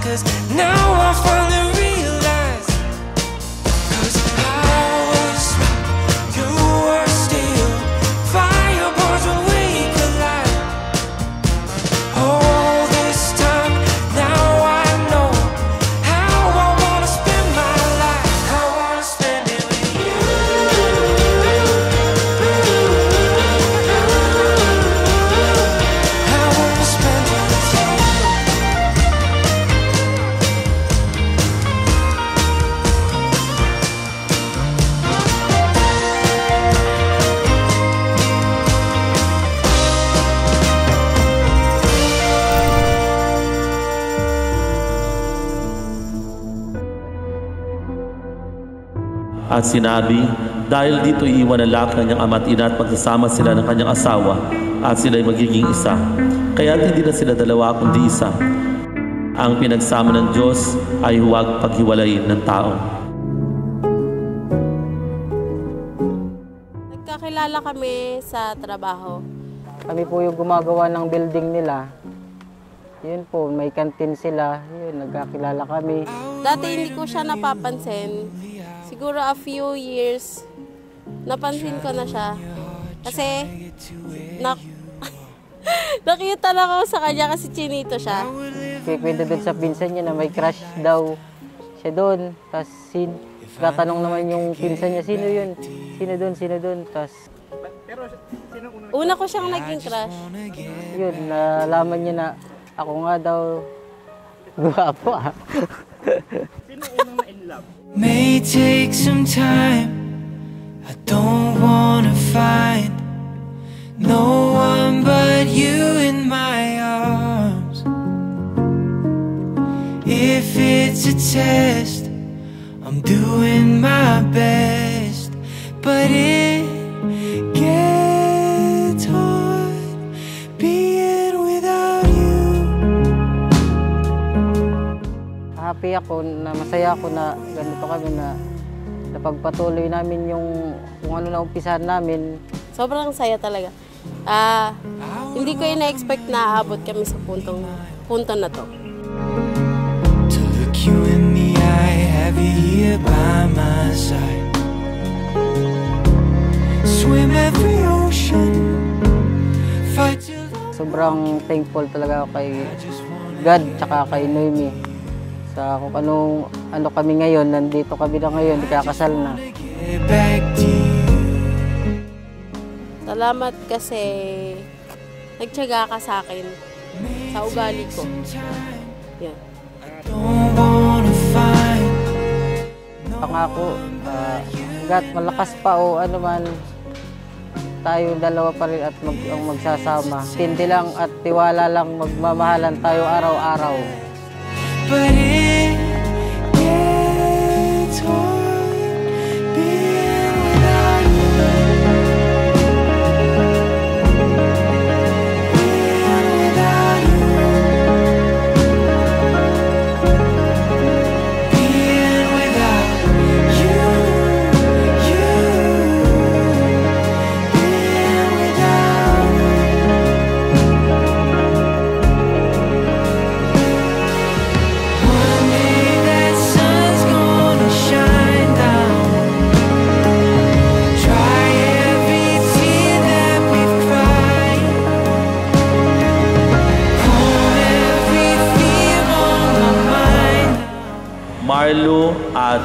'cause now I finally realize, 'cause I was sweet, you were still fireballs when we collide. All this time, now I know how I wanna spend my life. I wanna spend it with you. I wanna spend it with you. At sinabi, dahil dito iiwan ng lahat kanyang ama at ina at magsasama sila ng kanyang asawa at sila'y magiging isa. Kaya't hindi na sila dalawa kundi isa. Ang pinagsama ng Diyos ay huwag paghiwalayin ng tao. Nagkakilala kami sa trabaho. Kami po yung gumagawa ng building nila. Yun po, may kantin sila. Yun, nagkakilala kami. Dati hindi ko siya napapansin. Siguro a few years, napansin ko na siya. Kasi, nakita na ako sa kanya kasi chinito siya. Kikwento doon sa pinsan niya na may crush daw siya doon. Tapos tatanong naman yung pinsan niya, sino yun? Sino doon? Tapos, Una ko siyang naging crush. yun, nalaman niya na ako nga daw guwapo ah. May take some time. I don't wanna find no one but you in my arms. If it's a test, I'm doing my best, but it gets hard being without you. Happy ako, na masaya ako na ganito kami na napagpatuloy namin yung kung ano na umpisahan namin. Sobrang saya talaga. Hindi ko ina-expect na aabot kami sa punto na to. To look you in the eye, have you here by my side. Swim every ocean, fight till Sobrang thankful talaga ako kay God tsaka kay Noemi. Sa kung ano kami ngayon, nandito kami na ngayon, ikakasal na. get back to you. Salamat kasi nagtiyaga ka sa akin, sa ugali ko. Yan. Don't wanna find Pangako, hanggat malakas pa o ano man, tayo dalawa pa rin at magsasama. Tindi lang at tiwala lang, magmamahalan tayo araw-araw. but it gets hard being without you. Being without you. Being without you. Being without you. One day that sun's gonna shine down. Dry every tear that we've cried. Calm every fear on my mind. Marlo at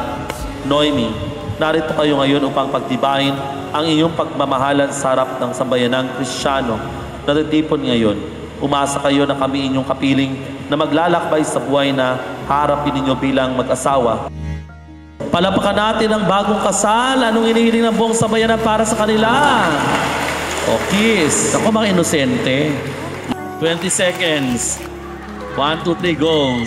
Noemi, narito kayo ngayon upang pagtibayin ang inyong pagmamahalan sa harap ng sambayanang Kristiyano na natitipon ngayon. Umasa kayo na kami inyong kapiling na maglalakbay sa buhay na harapin ninyo bilang mag-asawa. Palapakan natin ang bagong kasal. Anong inihiling ng buong sambayanan para sa kanila? O kiss. Ako mga inosente. 20 seconds. 1, 2, 3, go.